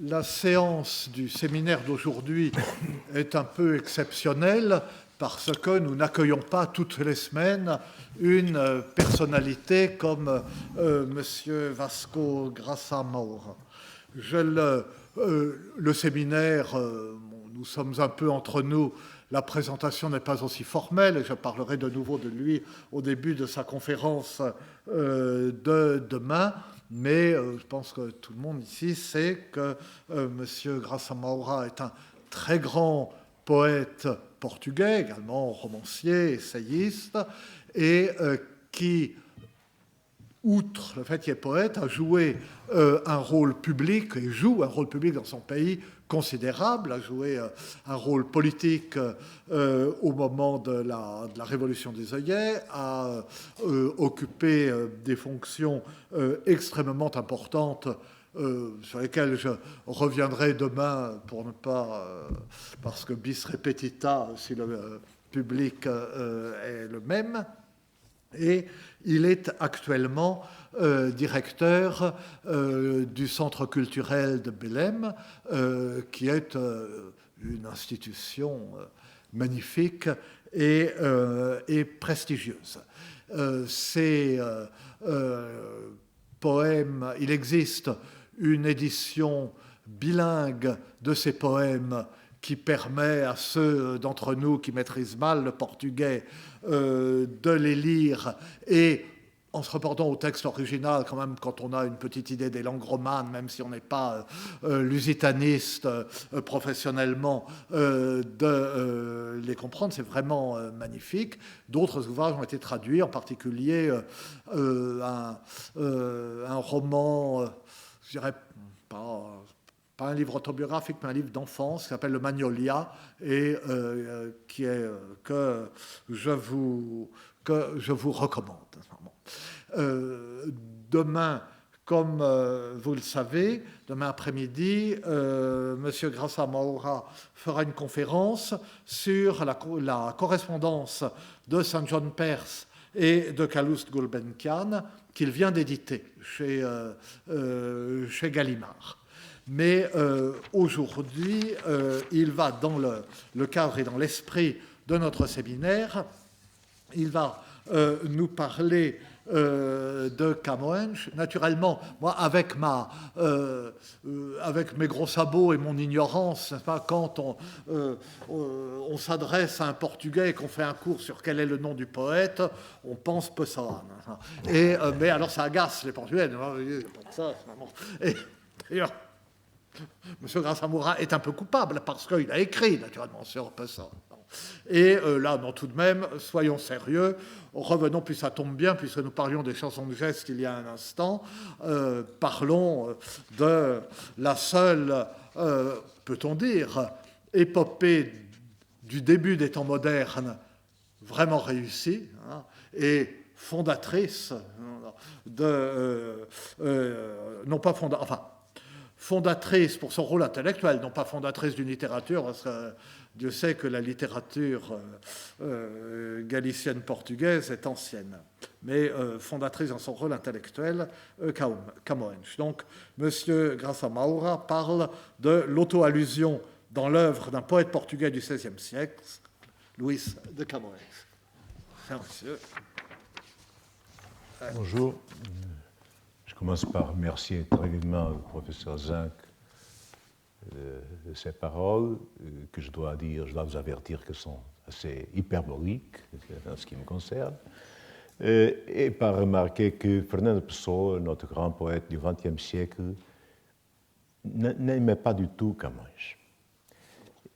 La séance du séminaire d'aujourd'hui est un peu exceptionnelle parce que nous n'accueillons pas toutes les semaines une personnalité comme M. Vasco Graça Moura. Le séminaire, nous sommes un peu entre nous, la présentation n'est pas aussi formelle et je parlerai de nouveau de lui au début de sa conférence de demain. Mais je pense que tout le monde ici sait que M. Graça Moura est un très grand poète portugais, également romancier, essayiste, et qui, outre le fait qu'il est poète, a joué un rôle public, et joue un rôle public dans son pays considérable, a joué un rôle politique au moment de la Révolution des œillets, a occupé des fonctions extrêmement importantes sur lesquelles je reviendrai demain pour ne pas, parce que bis repetita, si le public est le même. Et il est actuellement directeur du Centre culturel de Belém, qui est une institution magnifique et prestigieuse. Ces poèmes, il existe une édition bilingue de ces poèmes qui permet à ceux d'entre nous qui maîtrisent mal le portugais de les lire et en se reportant au texte original, quand même, quand on a une petite idée des langues romanes, même si on n'est pas lusitaniste professionnellement, de les comprendre, c'est vraiment magnifique. D'autres ouvrages ont été traduits, en particulier un roman, je dirais pas un livre autobiographique, mais un livre d'enfance qui s'appelle Le Magnolia et que je vous recommande. Demain, comme vous le savez, demain après-midi, M. Graça Moura fera une conférence sur la correspondance de Saint John Perse et de Calouste Gulbenkian qu'il vient d'éditer chez Gallimard. Mais aujourd'hui, il va, dans le cadre et dans l'esprit de notre séminaire, il va nous parler de Camões. Naturellement, moi, avec mes gros sabots et mon ignorance, n'est-ce pas, quand on s'adresse à un Portugais et qu'on fait un cours sur quel est le nom du poète, on pense Pessoa. Mais alors, ça agace les Portugais. Et d'ailleurs, M. Graça Moura est un peu coupable parce qu'il a écrit, naturellement, sur Pessoa. Et là, non, tout de même, soyons sérieux, revenons, puis ça tombe bien, puisque nous parlions des chansons de geste il y a un instant, parlons de la seule, peut-on dire, épopée du début des temps modernes vraiment réussie, hein, et fondatrice fondatrice pour son rôle intellectuel, non pas fondatrice d'une littérature, parce que Dieu sait que la littérature galicienne portugaise est ancienne, mais fondatrice dans son rôle intellectuel, Camões. Donc, M. Graça Moura parle de l'auto-allusion dans l'œuvre d'un poète portugais du XVIe siècle, Luís de Camões. Merci. Bonjour. Je commence par remercier très vivement le professeur Zinck de ses paroles, que je dois vous avertir que sont assez hyperboliques en ce qui me concerne, et par remarquer que Fernando Pessoa, notre grand poète du XXe siècle, n'aimait pas du tout Camões.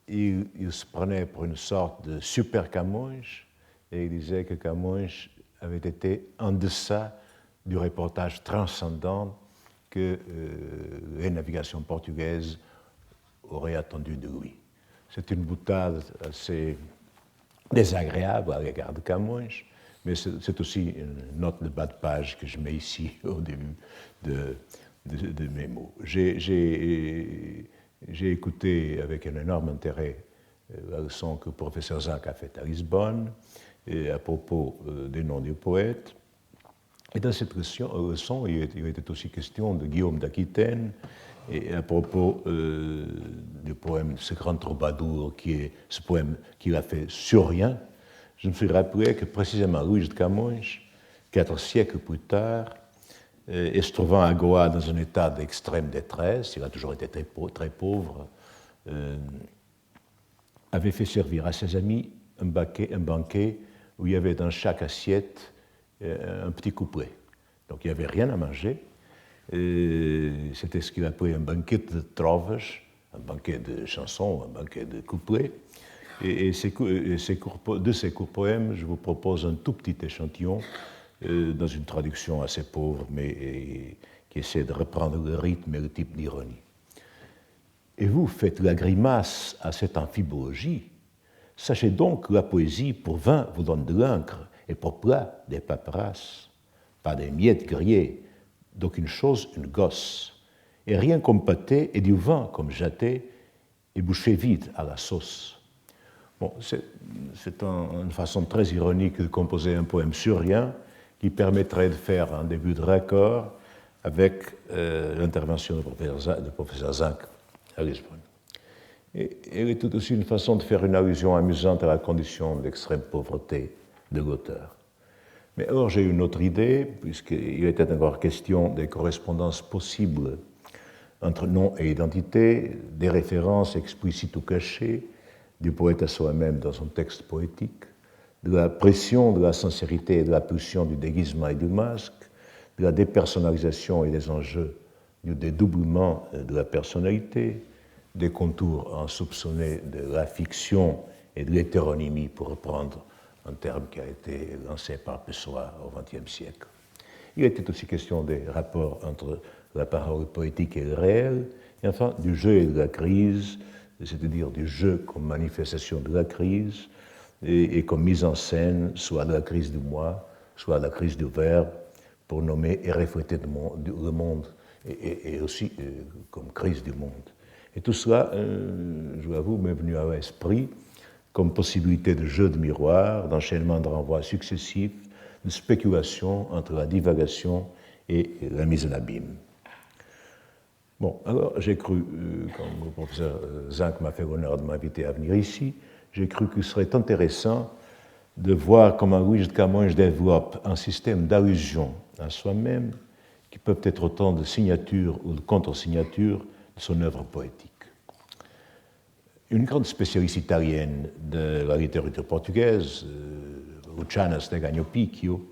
Il se prenait pour une sorte de super Camões et il disait que Camões avait été en deçà du reportage transcendant que les navigations portugaises auraient attendu de lui. C'est une boutade assez désagréable à l'égard de Camões, mais c'est aussi une note de bas de page que je mets ici au début de mes mots. J'ai écouté avec un énorme intérêt la leçon que le professeur Zinck a faite à Lisbonne à propos des noms du poète. Et dans cette leçon, il était aussi question de Guillaume d'Aquitaine, et à propos du poème Ce grand troubadour, qui est ce poème qu'il a fait sur rien, je me suis rappelé que précisément Luís de Camões, 4 siècles plus tard, et se trouvant à Goa dans un état d'extrême détresse, il a toujours été très pauvre, avait fait servir à ses amis un banquet où il y avait dans chaque assiette un petit couplet. Donc il n'y avait rien à manger. C'était ce qu'il appelait un banquet de trovas, un banquet de chansons, un banquet de couplets. Et de ces courts poèmes, je vous propose un tout petit échantillon dans une traduction assez pauvre, mais qui essaie de reprendre le rythme et le type d'ironie. Et vous faites la grimace à cette amphibologie. Sachez donc que la poésie, pour vin, vous donne de l'encre, et pour plat, des paperasses. Pas des miettes grillées, d'aucune chose une gosse. Et rien comme pâté, et du vin comme jaté, et bouchée vide à la sauce. Bon, c'est une façon très ironique de composer un poème sur rien qui permettrait de faire un début de raccord avec l'intervention du professeur Zinck à Lisbonne. Et elle est tout aussi une façon de faire une allusion amusante à la condition d'extrême pauvreté de l'auteur. Mais alors j'ai une autre idée, puisqu'il était encore question des correspondances possibles entre nom et identité, des références explicites ou cachées du poète à soi-même dans son texte poétique, de la pression de la sincérité et de la pulsion du déguisement et du masque, de la dépersonnalisation et des enjeux du dédoublement de la personnalité, des contours insoupçonnés de la fiction et de l'hétéronymie, pour reprendre un terme qui a été lancé par Pessoa au XXe siècle. Il était aussi question des rapports entre la parole poétique et le réel, et enfin du jeu et de la crise, c'est-à-dire du jeu comme manifestation de la crise et comme mise en scène, soit de la crise du moi, soit de la crise du verbe, pour nommer et refléter le monde, et aussi comme crise du monde. Et tout cela, je vous avoue, m'est venu à l'esprit comme possibilité de jeu de miroir, d'enchaînement de renvois successifs, de spéculation entre la divagation et la mise en abîme. Bon, alors j'ai cru, comme le professeur Zinck m'a fait l'honneur de m'inviter à venir ici, j'ai cru qu'il serait intéressant de voir comment Luís de Camões développe un système d'allusion à soi-même qui peuvent être autant de signatures ou de contre-signatures de son œuvre poétique. Une grande spécialiste italienne de la littérature portugaise, Luciana Stegagno Picchio,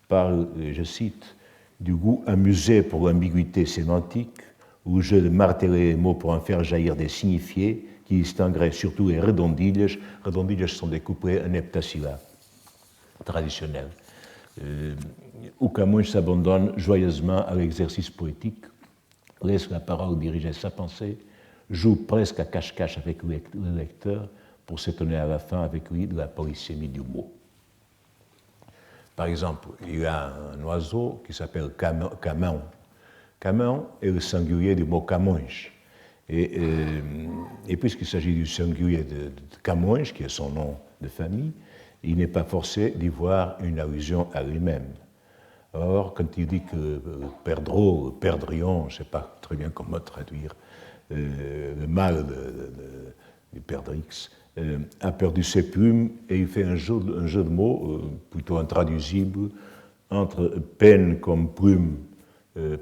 parle, je cite, du goût amusé pour l'ambiguïté sémantique, ou le jeu de marteler les mots pour en faire jaillir des signifiés qui distingueraient surtout les redondilles. Redondilles sont des couplets en heptasyllabes traditionnels, où Camões s'abandonne joyeusement à l'exercice poétique, laisse la parole diriger sa pensée, joue presque à cache-cache avec le lecteur pour s'étonner à la fin avec lui de la polysémie du mot. Par exemple, il y a un oiseau qui s'appelle Camão. Camão est le singulier du mot Camões. Et puisqu'il s'agit du singulier de Camões, qui est son nom de famille, il n'est pas forcé d'y voir une allusion à lui-même. Alors, quand il dit que perdreau, perdrion, je ne sais pas très bien comment traduire, le mâle du perdrix, a perdu ses plumes et il fait un jeu de mots plutôt intraduisible entre peine comme plume,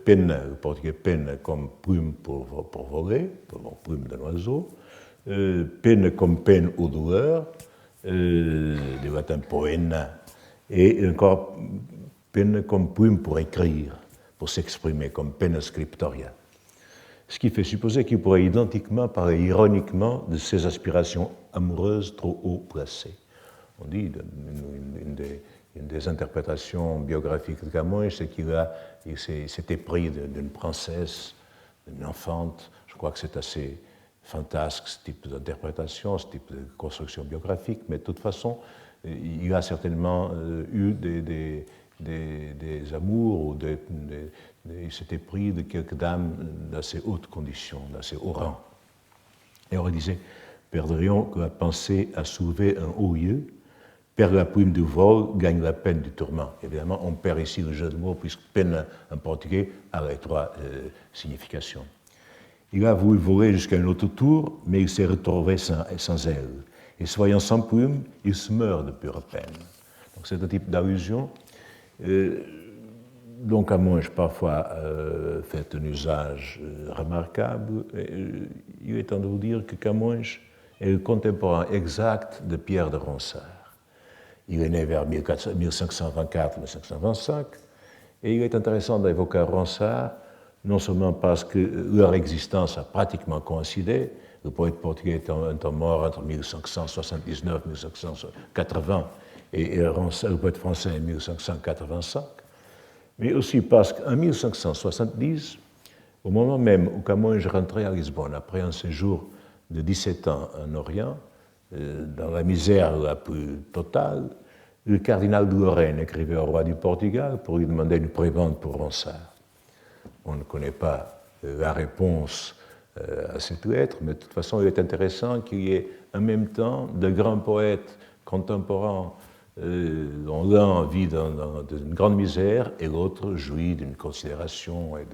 peine, le portugais peine comme plume pour voler, pour plume d'un oiseau, peine comme peine ou douleur, du latin poena, et encore peine comme plume pour écrire, pour s'exprimer, comme penna scriptoria. Ce qui fait supposer qu'il pourrait identiquement parler ironiquement de ses aspirations amoureuses trop haut placées. On dit, une des interprétations biographiques de Camões, c'est qu'il s'était pris d'une princesse, d'une enfante. Je crois que c'est assez fantasque ce type d'interprétation, ce type de construction biographique, mais de toute façon, il a certainement eu des amours, ou il s'était pris de quelques dames d'assez haute condition, d'assez haut rang. Et on disait, perdrions que la pensée a soulevé un haut lieu, perd la prime du vol, gagne la peine du tourment. Évidemment, on perd ici le jeu de mots, puisque peine en portugais a les trois significations. Il a voulu voler jusqu'à un autre tour, mais il s'est retrouvé sans aile. Et soyant sans plume, il se meurt de pure peine. Donc c'est un type d'allusion. Donc Camões parfois fait un usage remarquable. Il est temps de vous dire que Camões est le contemporain exact de Pierre de Ronsard. Il est né vers 1524-1525, et il est intéressant d'évoquer Ronsard, non seulement parce que leur existence a pratiquement coïncidé, le poète portugais étant mort entre 1579 et 1580, et le poète français en 1585, mais aussi parce qu'en 1570, au moment même où Camões rentrait à Lisbonne, après un séjour de 17 ans en Orient, dans la misère la plus totale, le cardinal de Lorraine écrivait au roi du Portugal pour lui demander une prévente pour Ronsard. On ne connaît pas la réponse à cette lettre, mais de toute façon, il est intéressant qu'il y ait en même temps de grands poètes contemporains dont l'un vit dans une grande misère et l'autre jouit d'une considération et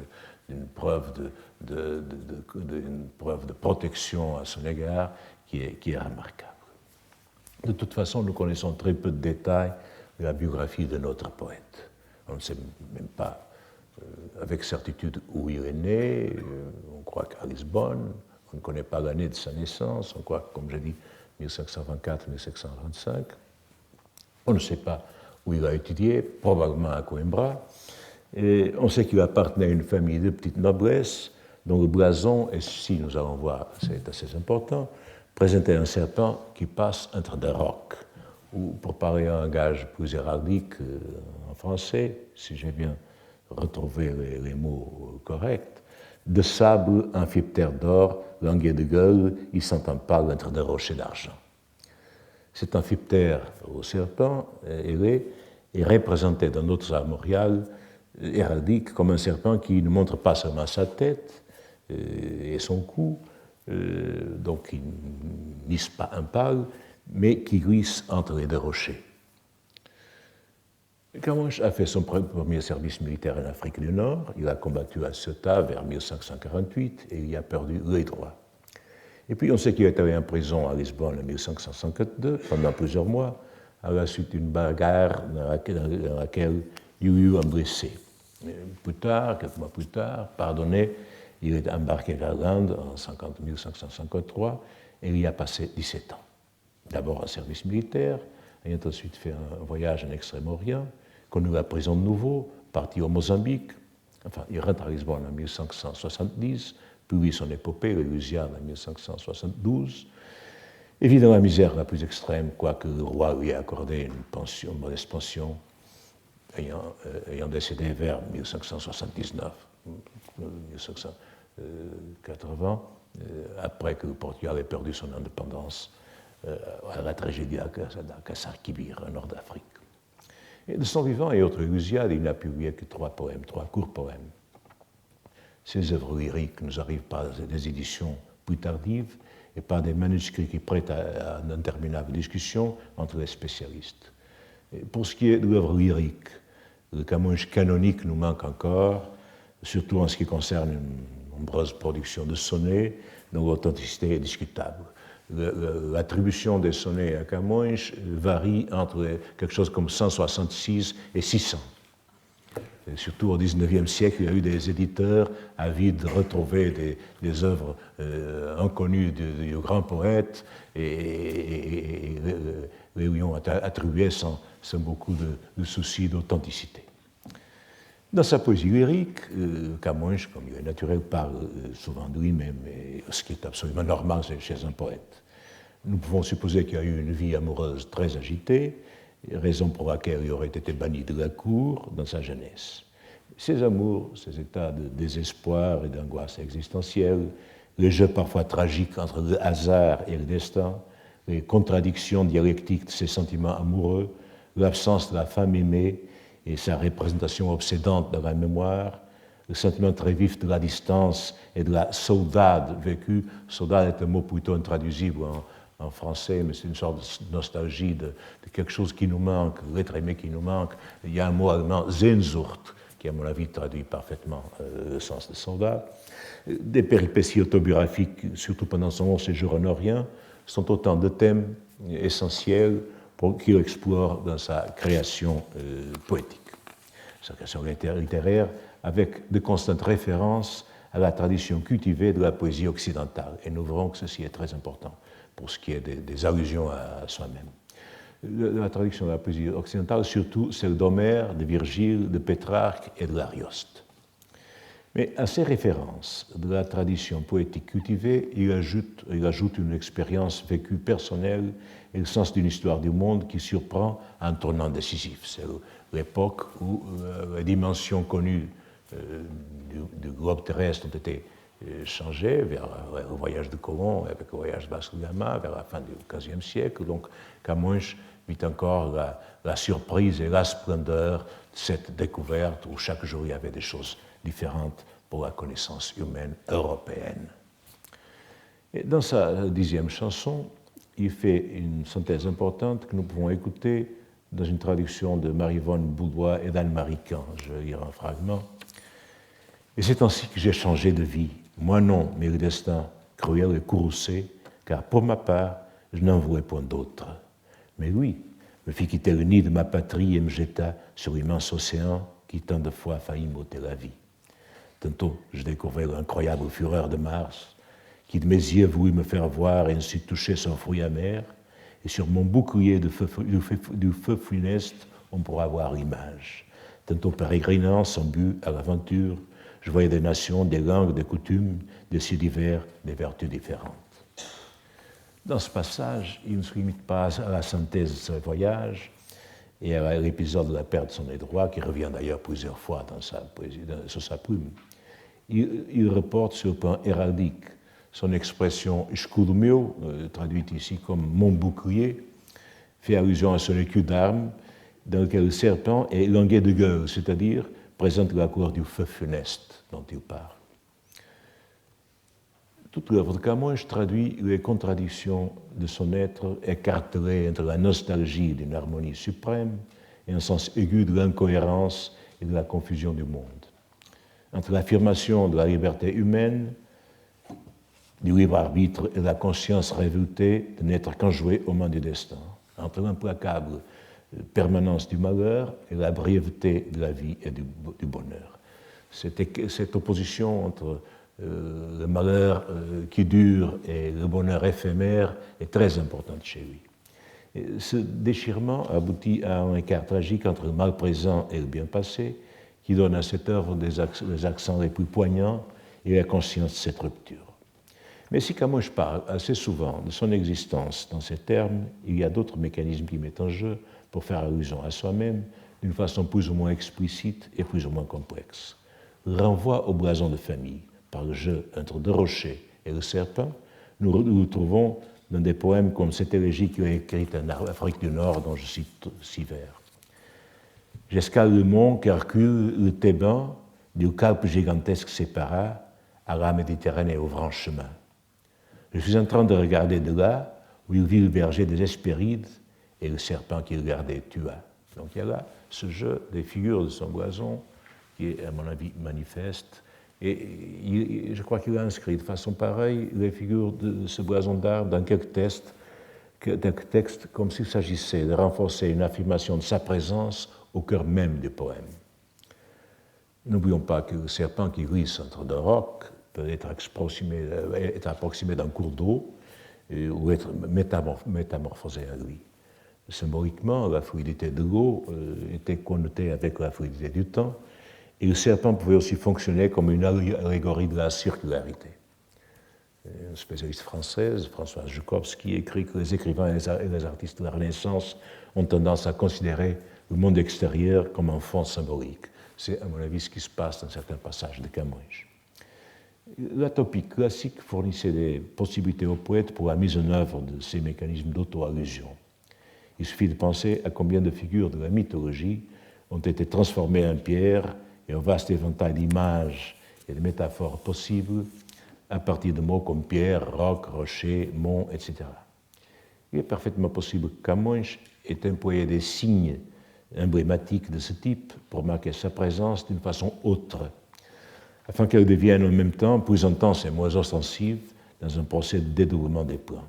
d'une preuve de protection à son égard qui est remarquable. De toute façon, nous connaissons très peu de détails de la biographie de notre poète. On ne sait même pas avec certitude où il est né, on croit qu'à Lisbonne, on ne connaît pas l'année de sa naissance, on croit, comme j'ai dit, 1524-1525. On ne sait pas où il a étudié, probablement à Coimbra. Et on sait qu'il appartenait à une famille de petite noblesse, dont le blason, et si nous allons voir, c'est assez important, présentait un serpent qui passe entre des rocs, ou pour parler un langage plus héraldique en français, si j'ai bien retrouvé les mots corrects, de sable, amphiptère d'or, languet de gueule, il s'entend parler entre des rochers d'argent. Cet amphiptère au serpent ailé est représenté dans notre armorial héraldique comme un serpent qui ne montre pas seulement sa tête et son cou, donc qui n'hisse pas un pâle, mais qui glisse entre les deux rochers. Camões a fait son premier service militaire en Afrique du Nord. Il a combattu à Ceuta vers 1548 et il y a perdu l'œil droit. Et puis on sait qu'il est allé en prison à Lisbonne en 1552 pendant plusieurs mois, à la suite d'une bagarre dans laquelle il y a eu un blessé. Plus tard, quelques mois plus tard, pardonné, il est embarqué vers l'Inde en 1553 et il y a passé 17 ans. D'abord en service militaire, ayant ensuite fait un voyage en Extrême-Orient, connu la prison de nouveau, parti au Mozambique, enfin il rentre à Lisbonne en 1570, publie son épopée, le Louisiane, en 1572, et vit dans la misère la plus extrême, quoique le roi lui ait accordé une modeste pension, ayant décédé vers 1579, 1580, après que le Portugal ait perdu son indépendance à la tragédie d'Acaçarquivir, au nord d'Afrique. Et de son vivant et autres Louisiades, il n'a publié que 3 courts poèmes. Ces œuvres lyriques nous arrivent par des éditions plus tardives et par des manuscrits qui prêtent à une interminable discussion entre les spécialistes. Et pour ce qui est de l'œuvre lyrique, le Camões canonique nous manque encore, surtout en ce qui concerne une nombreuse production de sonnets dont l'authenticité est discutable. L'attribution des sonnets à Camões varie entre quelque chose comme 166 et 600. Et surtout au XIXe siècle, il y a eu des éditeurs avides de retrouver des œuvres inconnues du grand poète et les lui ont attribué sans beaucoup de soucis d'authenticité. Dans sa poésie lyrique, Camões, comme il est naturel, parle souvent de lui-même, ce qui est absolument normal chez un poète. Nous pouvons supposer qu'il a eu une vie amoureuse très agitée, raison pour laquelle il aurait été banni de la cour dans sa jeunesse. Ces amours, ces états de désespoir et d'angoisse existentielle, les jeux parfois tragiques entre le hasard et le destin, les contradictions dialectiques de ses sentiments amoureux, l'absence de la femme aimée et sa représentation obsédante dans la mémoire, le sentiment très vif de la distance et de la saudade vécue. Saudade est un mot plutôt intraduisible en français, mais c'est une sorte de nostalgie de quelque chose qui nous manque, l'être aimé qui nous manque. Il y a un mot allemand, Sehnsucht, qui à mon avis traduit parfaitement le sens de soldat. Des péripéties autobiographiques, surtout pendant son long séjour en Orient, sont autant de thèmes essentiels qu'il explore dans sa création poétique, sa création littéraire, avec de constantes références à la tradition cultivée de la poésie occidentale. Et nous verrons que ceci est très important pour ce qui est des allusions à soi-même. La tradition de la poésie occidentale, surtout celle d'Homère, de Virgile, de Pétrarque et de l'Arioste. Mais à ces références de la tradition poétique cultivée, il ajoute une expérience vécue personnelle et le sens d'une histoire du monde qui surprend à un tournant décisif. C'est l'époque où les dimensions connues du globe terrestre ont été changées vers le voyage de Colomb, avec le voyage de Vasco da Gama, vers la fin du XVe siècle. Donc Camões vit encore la surprise et la splendeur de cette découverte où chaque jour il y avait des choses différentes pour la connaissance humaine européenne. Et dans sa 10e chanson, il fait une synthèse importante que nous pouvons écouter dans une traduction de Marie-Yvonne Boudois et d'Anne-Marie Can. Je vais lire un fragment. Et c'est ainsi que j'ai changé de vie. Moi non, mais le destin cruel et courroucé, car pour ma part, je n'en voulais point d'autre. Mais lui me fit quitter le nid de ma patrie et me jeta sur l'immense océan qui tant de fois faillit m'ôter la vie. Tantôt, je découvrais l'incroyable fureur de Mars, qui de mes yeux voulut me faire voir et ainsi toucher son fruit amer, et sur mon bouclier du feu funeste, on pourra voir l'image. Tantôt pérégrinant sans but à l'aventure, je voyais des nations, des langues, des coutumes, des cieux divers, des vertus différentes. Dans ce passage, il ne se limite pas à la synthèse de ce voyage et à l'épisode de la perte de son œil droit, qui revient d'ailleurs plusieurs fois dans sa poésie, sur sa plume. Il reporte sur le plan héraldique son expression « escudo meu », traduite ici comme « mon bouclier », fait allusion à son écu d'armes, dans lequel le serpent est langué de gueule, c'est-à-dire présente la couleur du feu funeste dont il parle. Toute l'œuvre de Camões traduit les contradictions de son être écartelé entre la nostalgie d'une harmonie suprême et un sens aigu de l'incohérence et de la confusion du monde. Entre l'affirmation de la liberté humaine, du libre arbitre et la conscience révoltée de n'être qu'un jouet aux mains du destin. Entre l'implacable permanence du malheur et la brièveté de la vie et du bonheur. Cette opposition entre le malheur qui dure et le bonheur éphémère est très importante chez lui. Et ce déchirement aboutit à un écart tragique entre le mal présent et le bien passé qui donne à cette œuvre les accents les plus poignants et la conscience de cette rupture. Mais si Camões parle assez souvent de son existence dans ces termes, il y a d'autres mécanismes qui mettent en jeu pour faire allusion à soi-même d'une façon plus ou moins explicite et plus ou moins complexe. Le renvoi au blason de famille, par le jeu entre deux rochers et le serpent, nous le trouvons dans des poèmes comme cette élégie qu'il a écrite en Afrique du Nord, dont je cite 6 vers. J'escale le mont qu'Hercule, le Théban, du calpe gigantesque sépara, à la Méditerranée au grand chemin. Je suis en train de regarder de là, où il vit le berger des Hespérides, et le serpent qui le gardait tua. Donc il y a là ce jeu des figures de son blason, qui est à mon avis manifeste, et je crois qu'il a inscrit de façon pareille les figures de ce blason d'arbre dans quelques textes comme s'il s'agissait de renforcer une affirmation de sa présence au cœur même du poème. N'oublions pas que le serpent qui glisse entre deux rocs peut être approximé d'un cours d'eau ou être métamorphosé à lui. Symboliquement, la fluidité de l'eau était connotée avec la fluidité du temps, et le serpent pouvait aussi fonctionner comme une allégorie de la circularité. Une spécialiste française, Françoise Joukowski, écrit que les écrivains et les artistes de la Renaissance ont tendance à considérer le monde extérieur comme un fond symbolique. C'est, à mon avis, ce qui se passe dans certains passages de Camões. La topique classique fournissait des possibilités aux poètes pour la mise en œuvre de ces mécanismes d'auto-allusion. Il suffit de penser à combien de figures de la mythologie ont été transformées en pierre et un vaste éventail d'images et de métaphores possibles à partir de mots comme pierre, roc, rocher, mont, etc. Il est parfaitement possible que Camões ait employé des signes emblématiques de ce type pour marquer sa présence d'une façon autre, afin qu'elle devienne en même temps plus intense et moins ostensive dans un procès de dédoublement des plans.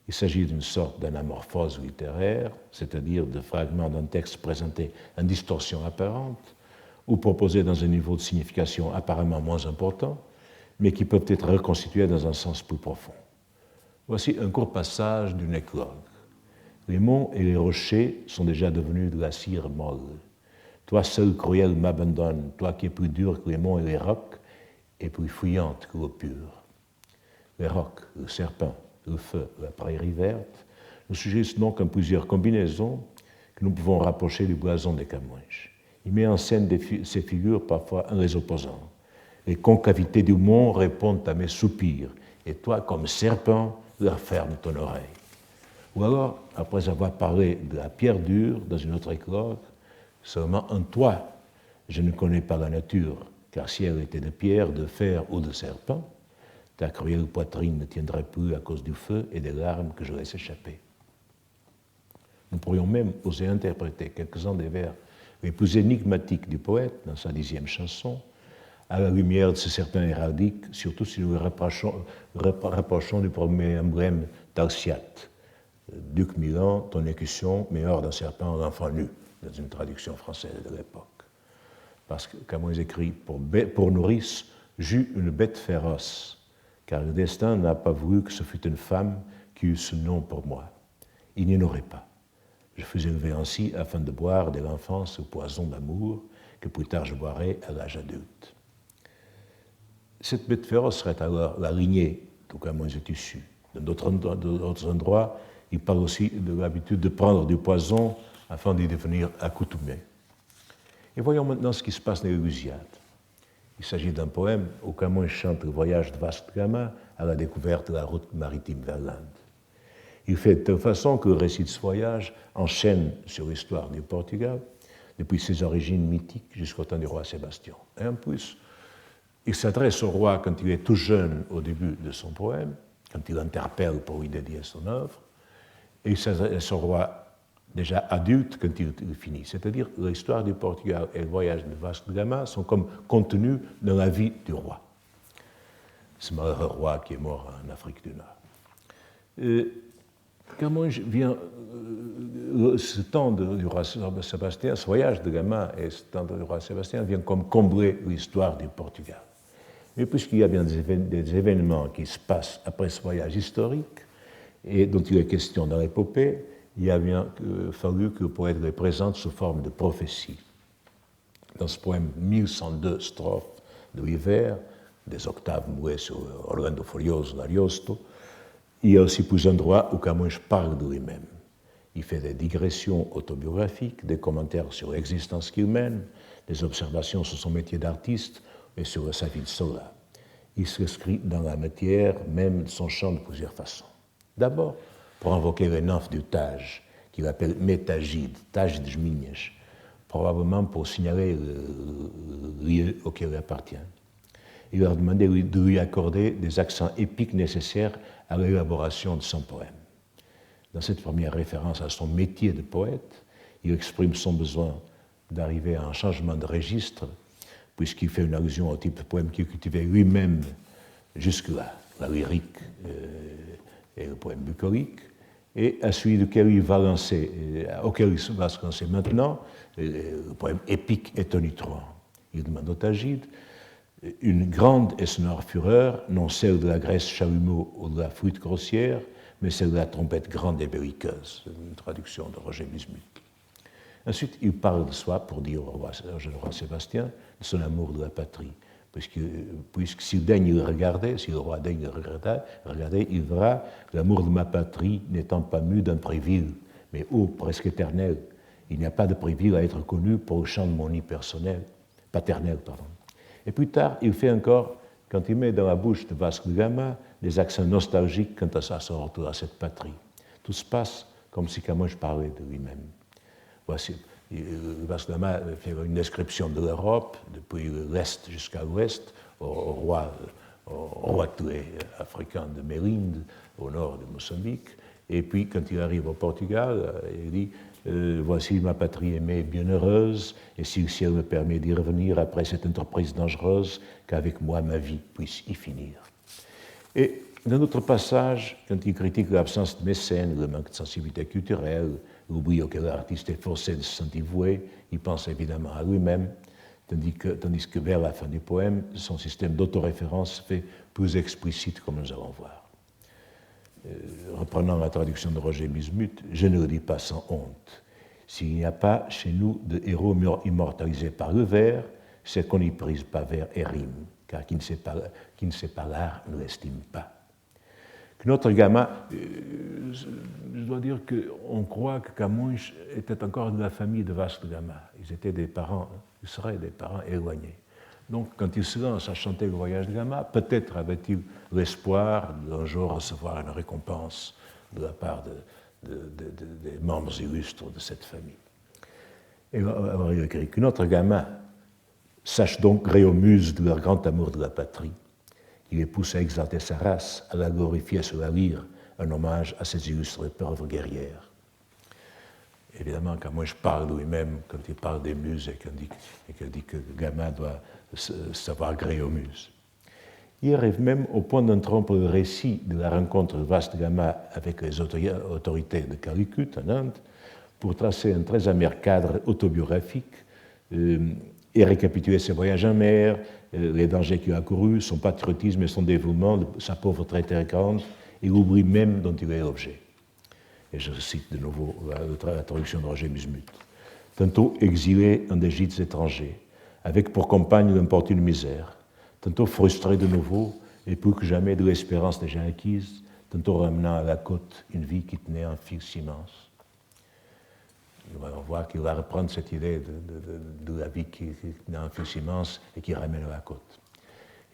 Il s'agit d'une sorte d'anamorphose littéraire, c'est-à-dire de fragments d'un texte présenté en distorsion apparente ou proposés dans un niveau de signification apparemment moins important, mais qui peuvent être reconstitués dans un sens plus profond. Voici un court passage d'une éclogue. Les monts et les rochers sont déjà devenus de la cire molle. Toi seul, cruel, m'abandonne, toi qui es plus dur que les monts et les rocs, et plus fuyante que l'eau pure. Les rocs, le serpent, le feu, la prairie verte, nous suggèrent donc en plusieurs combinaisons que nous pouvons rapprocher du blason des Camões. Il met en scène ces figures parfois en les opposant. Les concavités du mont répondent à mes soupirs, et toi, comme serpent, leur ferme ton oreille. Ou alors, après avoir parlé de la pierre dure dans une autre éclogue, seulement en toi, je ne connais pas la nature, car si elle était de pierre, de fer ou de serpent, ta cruelle poitrine ne tiendrait plus à cause du feu et des larmes que je laisse échapper. Nous pourrions même oser interpréter quelques-uns des vers les plus énigmatiques du poète dans sa 10e chanson, à la lumière de ce serpent héraldique, surtout si nous le rapprochons du premier emblème d'Alciate. Duc Milan, ton écusson, meilleur d'un serpent l'enfant nu, dans une traduction française de l'époque. Parce que, comme on écrit, pour nourrice, j'eus une bête féroce, car le destin n'a pas voulu que ce fût une femme qui eût ce nom pour moi. Il n'y en aurait pas. Je fus élevé ainsi afin de boire dès l'enfance le poison d'amour que plus tard je boirai à l'âge adulte. Cette bête féroce serait alors la lignée, tout cas moins est issue. Dans d'autres endroits, il parle aussi de l'habitude de prendre du poison afin d'y devenir accoutumé. Et voyons maintenant ce qui se passe dans l'Élusiade. Il s'agit d'un poème où Camões chante le voyage de Vasco da Gama à la découverte de la route maritime vers l'Inde. Il fait de telle façon que le récit de ce voyage enchaîne sur l'histoire du Portugal, depuis ses origines mythiques jusqu'au temps du roi Sébastien. Et en plus, il s'adresse au roi quand il est tout jeune au début de son poème, quand il l'interpelle pour lui dédier son œuvre, et il s'adresse au roi déjà adulte quand il finit. C'est-à-dire que l'histoire du Portugal et le voyage de Vasco da Gama sont comme contenus dans la vie du roi. Ce malheureux roi qui est mort en Afrique du Nord. Camões vient, ce temps du roi Sébastien, ce voyage de Gama et ce temps du roi Sébastien vient comme combler l'histoire du Portugal. Mais puisqu'il y a bien des événements qui se passent après ce voyage historique et dont il est question dans l'épopée, il a bien fallu que le poète les présente sous forme de prophétie. Dans ce poème 1102 strophes de l'hiver, des octaves mouées sur Orlando Furioso d'Ariosto, il y a aussi plusieurs endroits où Camões parle de lui-même. Il fait des digressions autobiographiques, des commentaires sur l'existence qu'il mène, des observations sur son métier d'artiste et sur sa vie de soldat. Il s'inscrit dans la matière même de son chant de plusieurs façons. D'abord, pour invoquer les nymphes du Tage, qu'il appelle Métagides, Tage de Minhas, probablement pour signaler le lieu auquel il appartient. Il leur demandait de lui accorder des accents épiques nécessaires à l'élaboration de son poème. Dans cette première référence à son métier de poète, il exprime son besoin d'arriver à un changement de registre, puisqu'il fait une allusion au type de poème qu'il cultivait lui-même jusque-là, la lyrique et le poème bucolique, et à celui auquel il va se lancer maintenant, le poème épique et tonitruant. Il demande au Tagide une grande et sonore fureur, non celle de la Grèce chalumeau ou de la flûte grossière, mais celle de la trompette grande et belliqueuse. C'est une traduction de Roger Bismuth. Ensuite, il parle de soi pour dire au jeune roi Sébastien de son amour de la patrie, puisque s'il daigne le regarder, si le roi daigne le regarder, il verra l'amour de ma patrie n'étant pas mu d'un préville, mais presque éternel. Il n'y a pas de préville à être connu pour le chant de mon nid paternel. Et plus tard, il fait encore, quand il met dans la bouche de Vasco da Gama, des accents nostalgiques quant à son retour à cette patrie. Tout se passe comme si Camões parlait de lui-même. Voici, Vasco da Gama fait une description de l'Europe, depuis l'Est jusqu'à l'Ouest, au roi africain de Mérinde, au nord de Mozambique, Et puis, quand il arrive au Portugal, il dit voici ma patrie aimée, bienheureuse, et si le ciel me permet d'y revenir après cette entreprise dangereuse, qu'avec moi ma vie puisse y finir. Et dans notre passage, quand il critique l'absence de mécènes, le manque de sensibilité culturelle, l'oubli auquel l'artiste est forcé de se sentir voué, il pense évidemment à lui-même, tandis que vers la fin du poème, son système d'autoréférence se fait plus explicite, comme nous allons voir. Reprenant la traduction de Roger Bismuth, je ne le dis pas sans honte. S'il n'y a pas chez nous de héros immortalisés par le vers, c'est qu'on n'y prise pas vers et rime, car qui ne sait pas l'art ne l'estime pas. Que notre Gama, je dois dire qu'on croit que Camões était encore de la famille de Vasco da Gama. Ils étaient des parents, ils seraient des parents éloignés. Donc, quand il se lance à chanter le voyage de Gama, peut-être avait-il l'espoir d'un jour recevoir une récompense de la part des membres illustres de cette famille. Et alors il écrit que notre Gama sache donc gré aux muses de leur grand amour de la patrie, qui les pousse à exalter sa race, à la glorifier sur la lyre, un hommage à ses illustres œuvres guerrières. Évidemment, quand moi je parle lui-même, quand il parle des muses et qu'il dit que Gama doit savoir gré aux muses. Il arrive même au point d'interrompre le récit de la rencontre de Vasco da Gama avec les autorités de Calicut, en Inde, pour tracer un très amer cadre autobiographique et récapituler ses voyages en mer, les dangers qu'il a courus, son patriotisme et son dévouement, sa pauvreté très grande, et l'oubli même dont il est l'objet. Et je cite de nouveau la traduction de Roger Bismuth. Tantôt exilé en des gîtes étrangers, avec pour compagne l'importune misère, tantôt frustré de nouveau, et plus que jamais de l'espérance déjà acquise, tantôt ramenant à la côte une vie qui tenait en fixe immense. Nous allons voir qu'il va reprendre cette idée de la vie qui tenait en fixe immense et qui ramène à la côte.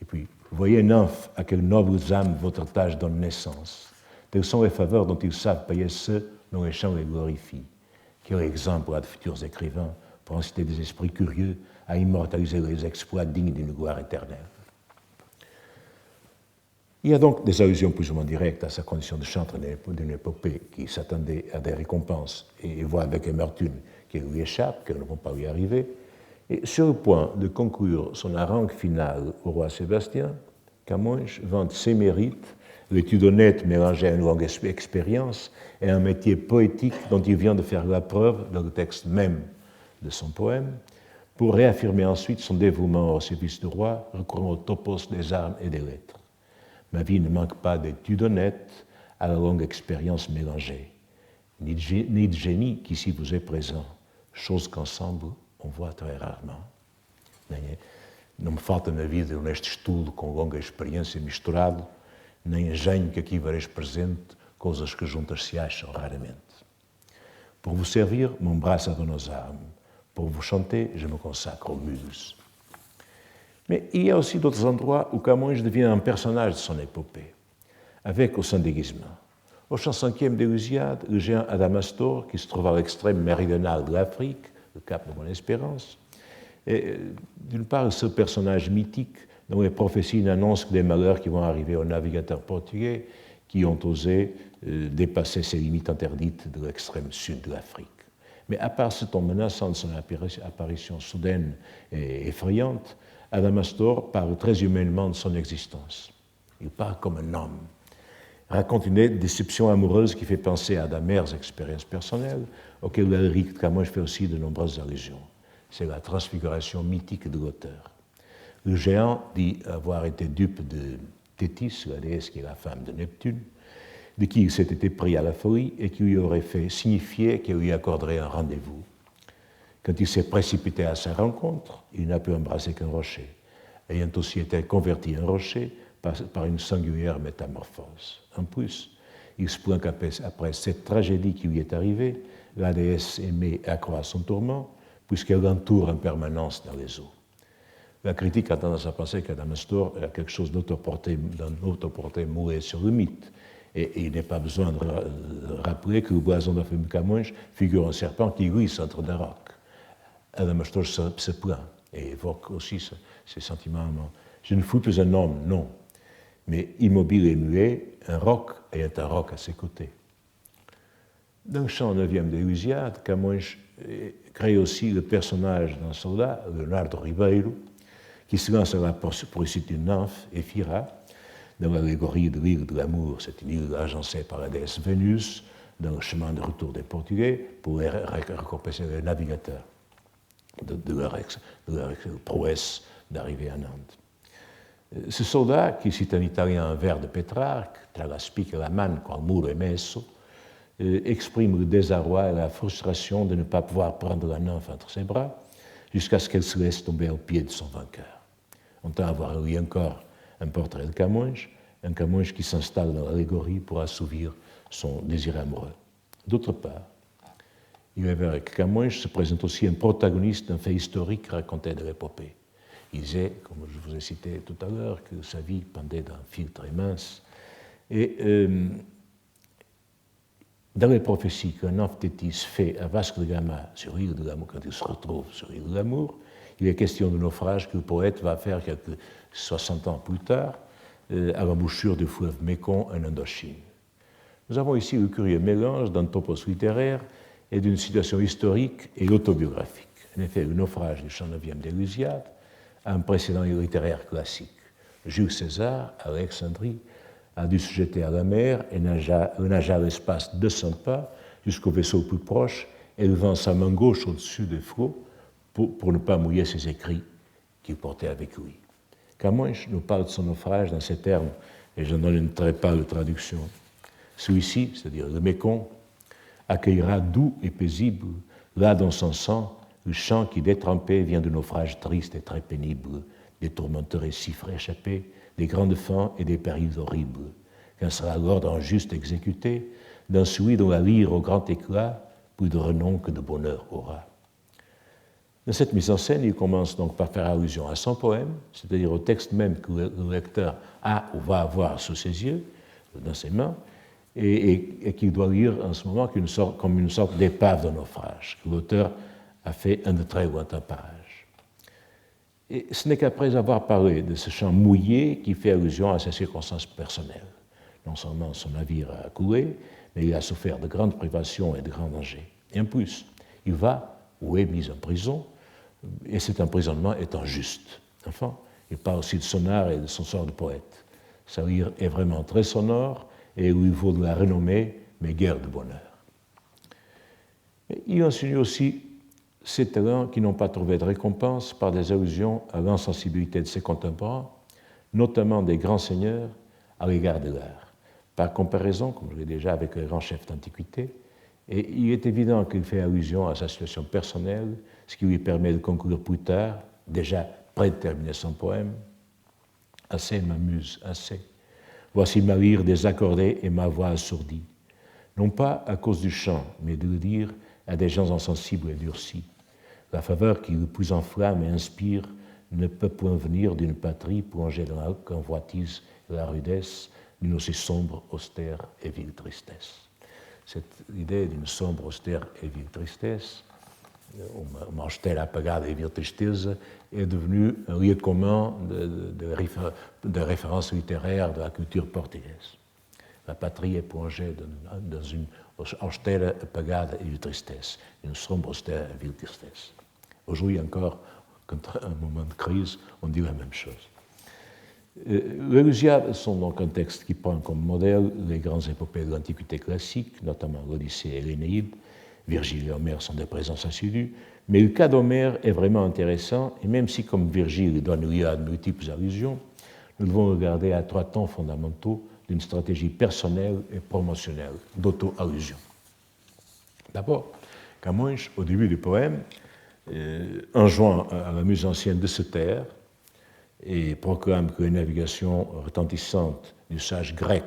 Et puis, voyez nymphes, à quelles nobles âmes votre tâche donne naissance. Telles sont les faveurs dont ils savent payer ceux dont les chants les glorifient. Quel exemple à de futurs écrivains pour inciter des esprits curieux à immortaliser les exploits dignes d'une gloire éternelle. Il y a donc des allusions plus ou moins directes à sa condition de chantre d'une épopée qui s'attendait à des récompenses et voit avec amertume qu'elles lui échappent, qu'elles ne vont pas lui arriver. Et sur le point de conclure son harangue finale au roi Sébastien, Camões vante ses mérites, l'étude honnête mélangée à une longue expérience et un métier poétique dont il vient de faire la preuve dans le texte même de son poème, pour réaffirmer ensuite son dévouement au service du roi, recourant au topos des armes et des lettres. Ma vie ne manque pas d'études honnêtes à la longue expérience mélangée, ni de génie qui ici vous est présent, chose qu'ensemble on voit très rarement. Não me falta na vida neste estudo com longa experiência misturado, nem engenho que aqui vereis presente, coisas que juntas se acham raramente. Pour vous servir, mon bras s'adonne aux armes. Pour vous chanter, je me consacre aux muses. Mais il y a aussi d'autres endroits où Camões devient un personnage de son épopée, avec, au sein déguisement. Au chant 5e d'Élusiade, le géant Adamastor, qui se trouve à l'extrême méridional de l'Afrique, le cap de Bonne-Espérance, est d'une part ce personnage mythique dont les prophéties n'annoncent que des malheurs qui vont arriver aux navigateurs portugais qui ont osé dépasser ces limites interdites de l'extrême sud de l'Afrique. Mais à part ce ton menaçant de son apparition soudaine et effrayante, Adamastor parle très humainement de son existence. Il parle comme un homme, raconte une déception amoureuse qui fait penser à d'amères expériences personnelles, auxquelles la lyrique de Camões fait aussi de nombreuses allusions. C'est la transfiguration mythique de l'auteur. Le géant dit avoir été dupe de Thétis, la déesse qui est la femme de Neptune, de qui il s'était pris à la folie et qui lui aurait fait signifier qu'il lui accorderait un rendez-vous. Quand il s'est précipité à sa rencontre, il n'a pu embrasser qu'un rocher, ayant aussi été converti en rocher par une singulière métamorphose. En plus, il se plaint qu'après cette tragédie qui lui est arrivée, la déesse aimée accroît son tourment, puisqu'elle l'entoure en permanence dans les eaux. La critique a tendance à penser qu'Adamastor a quelque chose d'autoporté moulé sur le mythe. Et il n'est pas besoin de rappeler que le blason de la famille Camões figure un serpent qui glisse entre des rocs. Adamastor se plaint et évoque aussi ses sentiments. Je ne fus plus un homme, non, mais immobile et muet, un roc ayant un roc à ses côtés. Dans le chant 9e de Louisiade, Camões crée aussi le personnage d'un soldat, Leonardo Ribeiro, qui se lance à la poursuite d'une nymphe, Ephira, dans l'allégorie de l'île de l'amour. C'est une île agencée par la déesse Vénus, dans le chemin de retour des Portugais, pour récompenser les navigateurs de leur prouesse d'arriver à Nantes. Ce soldat, qui cite en italien un vers de Pétrarque, tra la spica e la man qual muro è messo, exprime le désarroi et la frustration de ne pas pouvoir prendre la nymphe entre ses bras jusqu'à ce qu'elle se laisse tomber au pied de son vainqueur. On tend à voir lui encore un portrait de Camões, un Camões qui s'installe dans l'allégorie pour assouvir son désir amoureux. D'autre part, il est vrai que Camões se présente aussi un protagoniste d'un fait historique raconté de l'épopée. Il disait, comme je vous ai cité tout à l'heure, que sa vie pendait d'un fil très mince. Et dans les prophéties qu'un Amphtétis fait à Vasco de Gama sur l'île de l'amour, quand il se retrouve sur l'île de l'amour, il est question de naufrage que le poète va faire quelques 60 ans plus tard à l'embouchure du fleuve Mékong en Indochine. Nous avons ici le curieux mélange d'un topos littéraire et d'une situation historique et autobiographique. En effet, le naufrage du chant 9e d'Hélusiade a un précédent littéraire classique. Jules César, à Alexandrie, a dû se jeter à la mer et nagea à l'espace de 200 pas jusqu'au vaisseau le plus proche, élevant sa main gauche au-dessus des flots pour ne pas mouiller ses écrits qu'il portait avec lui. Camões nous parle de son naufrage dans ces termes, et je n'en donnerai pas de traduction. Celui-ci, c'est-à-dire le Mékong, accueillera doux et paisible, là dans son sang, le chant qui, détrempé, vient de naufrages tristes et très pénibles, des tourmenteurs et chiffres échappés, des grandes fins et des périls horribles. Quand sera l'ordre injuste exécuté, d'un celui dont la lyre au grand éclat, plus de renom que de bonheur aura. Dans cette mise en scène, il commence donc par faire allusion à son poème, c'est-à-dire au texte même que le lecteur a ou va avoir sous ses yeux, dans ses mains, et qu'il doit lire en ce moment comme une sorte d'épave de naufrage, que l'auteur a fait un de très lointain parage. Et ce n'est qu'après avoir parlé de ce chant mouillé qui fait allusion à ses circonstances personnelles. Non seulement son navire a coulé, mais il a souffert de grandes privations et de grands dangers. Et en plus, il va ou est mis en prison, et cet emprisonnement est injuste. Enfin, il parle aussi de son art et de son sort de poète. Sa lyre est vraiment très sonore et où il vaut de la renommée, mais guère de bonheur. Et il enseigne aussi ces talents qui n'ont pas trouvé de récompense par des allusions à l'insensibilité de ses contemporains, notamment des grands seigneurs à l'égard de l'art. Par comparaison, comme je l'ai déjà avec les grands chefs d'antiquité, et il est évident qu'il fait allusion à sa situation personnelle, ce qui lui permet de conclure plus tard, déjà près de terminer son poème, « Assez m'amuse, assez. Voici ma lyre désaccordée et ma voix assourdie. Non pas à cause du chant, mais de le dire à des gens insensibles et durcis. La faveur qui le plus enflamme et inspire ne peut point venir d'une patrie plongée dans la convoitise et la rudesse d'une aussi sombre, austère et vile tristesse. » Cette idée d'une sombre, austère et vile tristesse, uma austera, apagada e vil tristeza, est devenue un lieu commun de référence littéraire de la culture portugaise. La patrie est plongée dans une austera, apagada et vil tristesse, une sombre, austère et vil tristesse. Aujourd'hui encore, contre un moment de crise, on dit la même chose. Les Lusiades sont donc un texte qui prend comme modèle les grandes épopées de l'Antiquité classique, notamment l'Odyssée et l'Énéide. Virgile et Homère sont des présences assidues, mais le cas d'Homère est vraiment intéressant, et même si, comme Virgile, donne lieu à de multiples allusions, nous devons regarder à trois temps fondamentaux d'une stratégie personnelle et promotionnelle d'auto-allusion. D'abord, Camões, au début du poème, enjoint à la muse ancienne de se taire et proclame que les navigations retentissantes du sage grec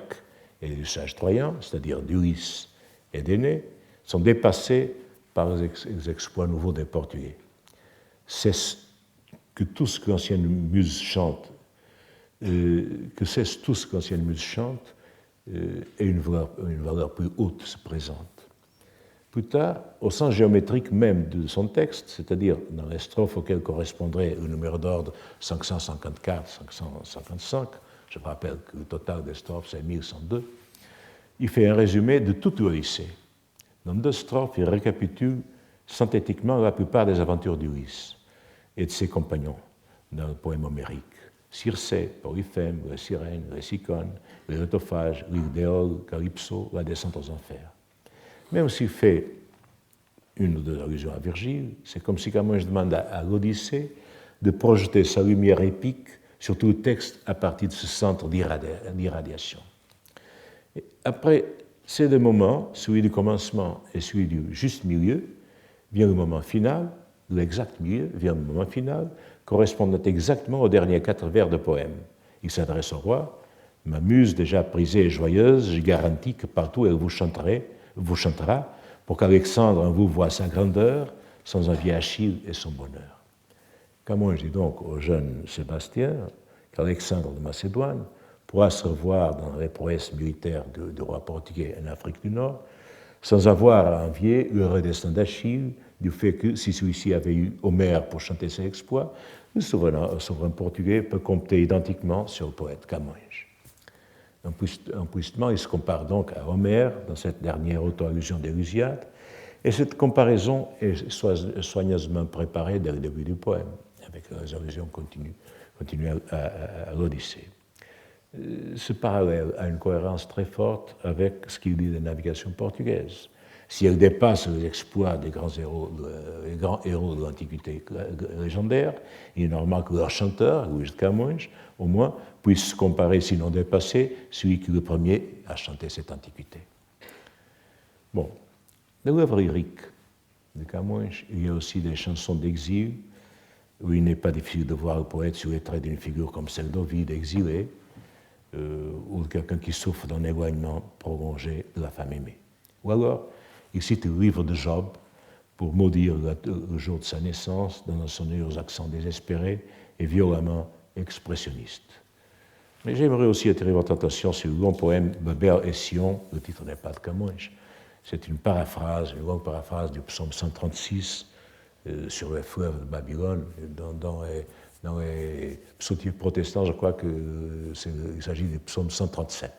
et du sage troyen, c'est-à-dire d'Ulysse et d'Énée, sont dépassées par les exploits nouveaux des Portugais. Cesse que tout ce que l'ancienne muse chante, et une valeur plus haute se présente. Plus tard, au sens géométrique même de son texte, c'est-à-dire dans les strophes auxquelles correspondrait le numéro d'ordre 554-555, je rappelle que le total des strophes c'est 1102, il fait un résumé de toute l'Odyssée, Dans 2 strophes, il récapitule synthétiquement la plupart des aventures d'Ulysse et de ses compagnons dans le poème homérique. Circé, Polyphème, la sirène, les cyclones, les autophages, l'île d'Éole, Calypso, la descente aux enfers. Même s'il fait une ou deux allusions à Virgile, c'est comme si Camões demande à l'Odyssée de projeter sa lumière épique sur tout le texte à partir de ce centre d'irradiation. Après ces 2 moments, celui du commencement et celui du juste milieu, vient le moment final, l'exact milieu vient le moment final, correspondant exactement aux derniers 4 vers de poème. Il s'adresse au roi. Ma muse déjà prisée et joyeuse, je garantis que partout elle vous chantera, pour qu'Alexandre en vous voie sa grandeur, sans envier Achille et son bonheur. Camões dit donc au jeune Sébastien qu'Alexandre de Macédoine pourra se revoir dans les prouesses militaires du roi portugais en Afrique du Nord, sans avoir à envier l'heureux destin d'Achille, du fait que si celui-ci avait eu Homère pour chanter ses exploits, le souverain portugais peut compter identiquement sur le poète Camões. Implicitement, il se compare donc à Homère dans cette dernière auto-allusion d'Hésiode, et cette comparaison est soigneusement préparée dès le début du poème, avec les allusions continues à l'Odyssée. Ce parallèle a une cohérence très forte avec ce qu'il dit des navigations portugaises. Si elle dépasse les exploits des grands héros de l'Antiquité légendaire, il est normal que leur chanteur, Luís de Camões, au moins, puisse comparer, sinon dépasser, celui qui le premier a chanté cette antiquité. Bon, dans l'œuvre lyrique de Camões, il y a aussi des chansons d'exil, où il n'est pas difficile de voir le poète sur les traits d'une figure comme celle d'Ovide, exilé, ou de quelqu'un qui souffre d'un éloignement prolongé de la femme aimée. Ou alors, il cite le livre de Job pour maudire le jour de sa naissance, dans un sonore accent désespéré et violemment expressionniste. Mais j'aimerais aussi attirer votre attention sur le long poème Babel et Sion, le titre n'est pas de Camões, c'est une longue paraphrase du psaume 136 sur le fleuve de Babylone, dans les psautiers protestants, je crois qu'il s'agit du psaume 137.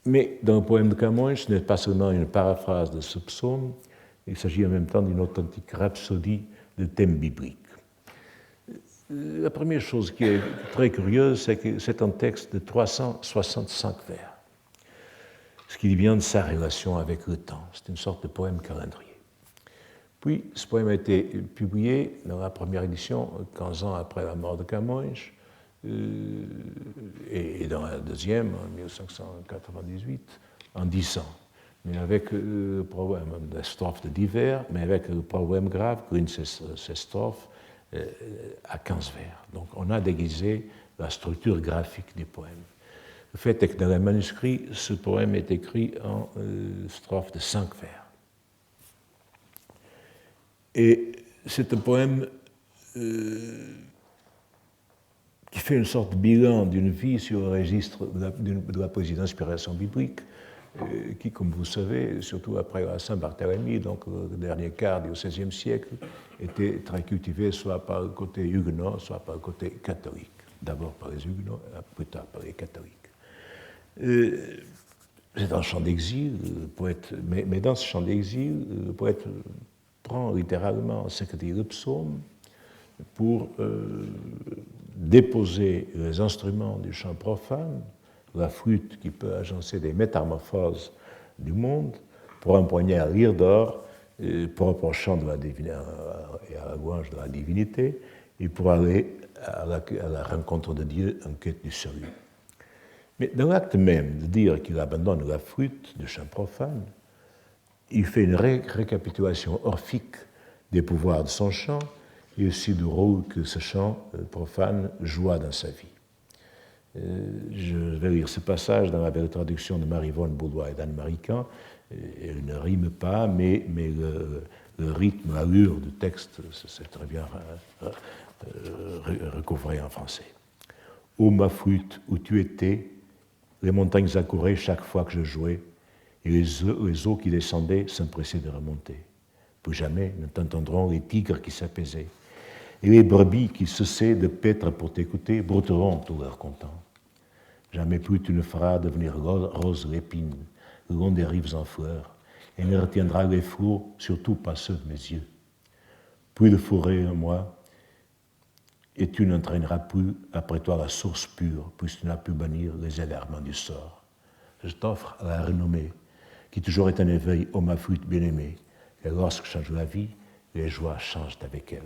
Mais dans le poème de Camões, ce n'est pas seulement une paraphrase de ce psaume, il s'agit en même temps d'une authentique rhapsodie de thèmes bibliques. La première chose qui est très curieuse, c'est que c'est un texte de 365 vers, ce qui vient de sa relation avec le temps. C'est une sorte de poème calendrier. Puis, ce poème a été publié dans la première édition 15 ans après la mort de Camões, et dans la deuxième, en 1598, en 10 ans. Mais avec le problème des strophes de divers, mais avec le problème grave qu'une de ces strophes à 15 vers. Donc on a déguisé la structure graphique du poème. Le fait est que dans le manuscrit, ce poème est écrit en strophes de 5 vers. Et c'est un poème qui fait une sorte de bilan d'une vie sur le registre de la poésie d'inspiration biblique, qui, comme vous savez, surtout après la Saint-Barthélemy, donc le dernier quart du XVIe siècle, était très cultivé soit par le côté huguenot, soit par le côté catholique. D'abord par les huguenots, plus tard par les catholiques. C'est un chant d'exil, mais dans ce chant d'exil, le poète prend littéralement ce que dit le psaume pour déposer les instruments du chant profane, la flûte qui peut agencer des métamorphoses du monde, pour empoigner un lyre d'or, propre au chant de la divinité et à la louange de la divinité, et pour aller à la rencontre de Dieu en quête du salut. Mais dans l'acte même de dire qu'il abandonne la flûte du chant profane, il fait une récapitulation orphique des pouvoirs de son chant et aussi du rôle que ce chant profane joua dans sa vie. Je vais lire ce passage dans la belle traduction de Marie-Vonne Boulois et d'Anne Marican. Elle ne rime pas, mais le rythme, l'allure du texte, c'est très bien recouvré en français. Ô ma flûte, où tu étais, les montagnes accouraient chaque fois que je jouais, et les eaux qui descendaient s'empressaient de remonter. Plus jamais ne t'entendront les tigres qui s'apaisaient, et les brebis qui cessaient de paître pour t'écouter brouteront tout leur content. Jamais plus tu ne feras devenir rose l'épine, le long des rives en fleurs, et ne retiendra les flots, surtout pas ceux de mes yeux. Puis le forêt en moi, et tu n'entraîneras plus après toi la source pure, puisque tu n'as pu bannir les énervements du sort. Je t'offre la renommée, qui toujours est un éveil, ô ma flûte bien-aimée, et lorsque change la vie, les joies changent avec elle.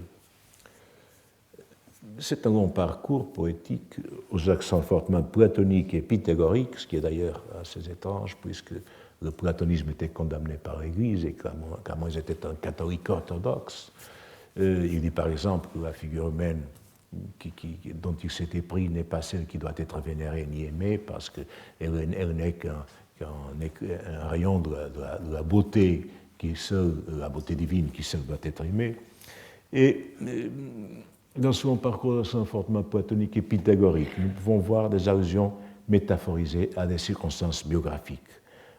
C'est un long parcours poétique aux accents fortement platoniques et pythagoriques, ce qui est d'ailleurs assez étrange, puisque le platonisme était condamné par l'Église et Camões était un catholique orthodoxe. Il dit par exemple que la figure humaine dont il s'était pris n'est pas celle qui doit être vénérée ni aimée, parce qu'elle n'est qu'un rayon de la beauté qui seule, la beauté divine qui seule doit être aimée. Et dans son parcours fortement platonique et pythagorique, nous pouvons voir des allusions métaphorisées à des circonstances biographiques,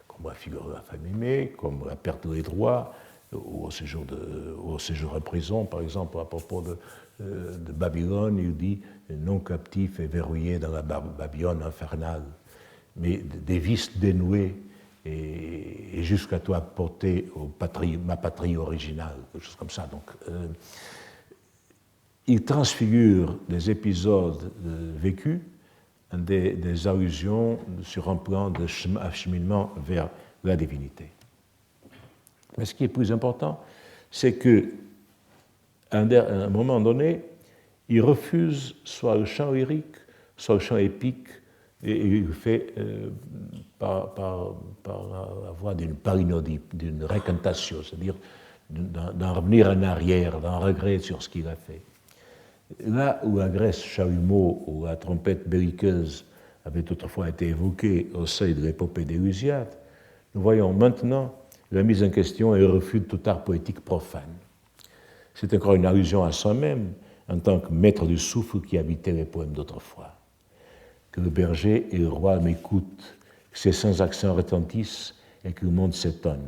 comme la figure de la femme aimée, comme la perte des droits, ou au séjour en prison, par exemple, à propos de Babylone, il dit « non captif et verrouillé dans la Babylone infernale », mais des vices dénoués et jusqu'à toi porter ma patrie originale, quelque chose comme ça. Donc, il transfigure des épisodes vécus, des allusions sur un plan de cheminement vers la divinité. Mais ce qui est plus important, c'est qu'à un moment donné, il refuse soit le chant lyrique, soit le chant épique, et il le fait par la voie d'une palinodie, d'une recantatio, c'est-à-dire d'en revenir en arrière, d'en regret sur ce qu'il a fait. Là où la Grèce chalumeau ou la trompette belliqueuse avait autrefois été évoquée au seuil de l'épopée d'Élusiade, nous voyons maintenant la mise en question et le refus de tout art poétique profane. C'est encore une allusion à soi-même en tant que maître du souffle qui habitait les poèmes d'autrefois. Que le berger et le roi m'écoutent, que ces sans accents retentissent et que le monde s'étonne.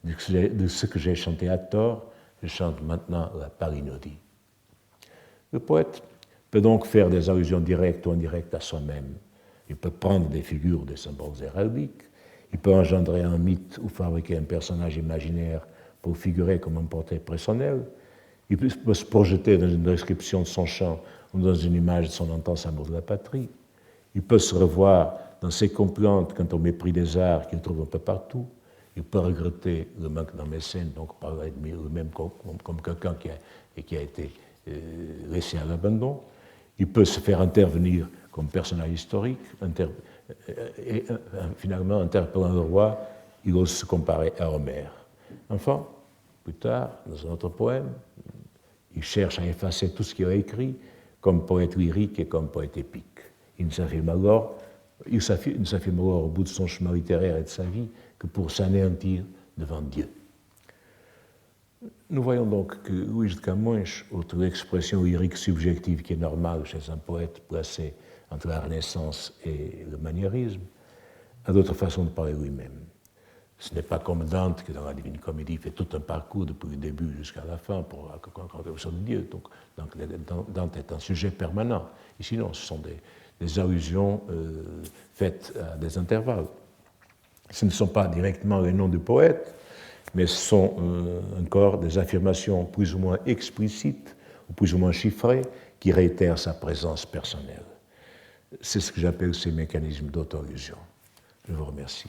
De ce que j'ai chanté à tort, je chante maintenant la palinodie. Le poète peut donc faire des allusions directes ou indirectes à soi-même. Il peut prendre des figures, des symboles héraldiques. Il peut engendrer un mythe ou fabriquer un personnage imaginaire pour figurer comme un portrait personnel. Il peut se projeter dans une description de son chant ou dans une image de son intense amour de la patrie. Il peut se revoir dans ses complaintes quant au mépris des arts qu'il trouve un peu partout. Il peut regretter le manque d'un mécène, donc parler de lui-même comme quelqu'un qui a été laissé à l'abandon. Il peut se faire intervenir comme personnage historique, et finalement, interpellant le roi, il ose se comparer à Homère. Enfin, plus tard, dans un autre poème, il cherche à effacer tout ce qu'il a écrit comme poète lyrique et comme poète épique. Il ne s'affirme alors au bout de son chemin littéraire et de sa vie que pour s'anéantir devant Dieu. Nous voyons donc que Luís de Camões, outre l'expression lyrique subjective qui est normale chez un poète placé entre la Renaissance et le maniérisme, a d'autres façons de parler lui-même. Ce n'est pas comme Dante qui, dans la Divine Comédie, fait tout un parcours depuis le début jusqu'à la fin pour la contemplation de Dieu. Donc, Dante est un sujet permanent. Ici, non, ce sont des allusions faites à des intervalles. Ce ne sont pas directement les noms du poète, mais ce sont encore des affirmations plus ou moins explicites ou plus ou moins chiffrées qui réitèrent sa présence personnelle. C'est ce que j'appelle ces mécanismes d'auto-allusion. Je vous remercie.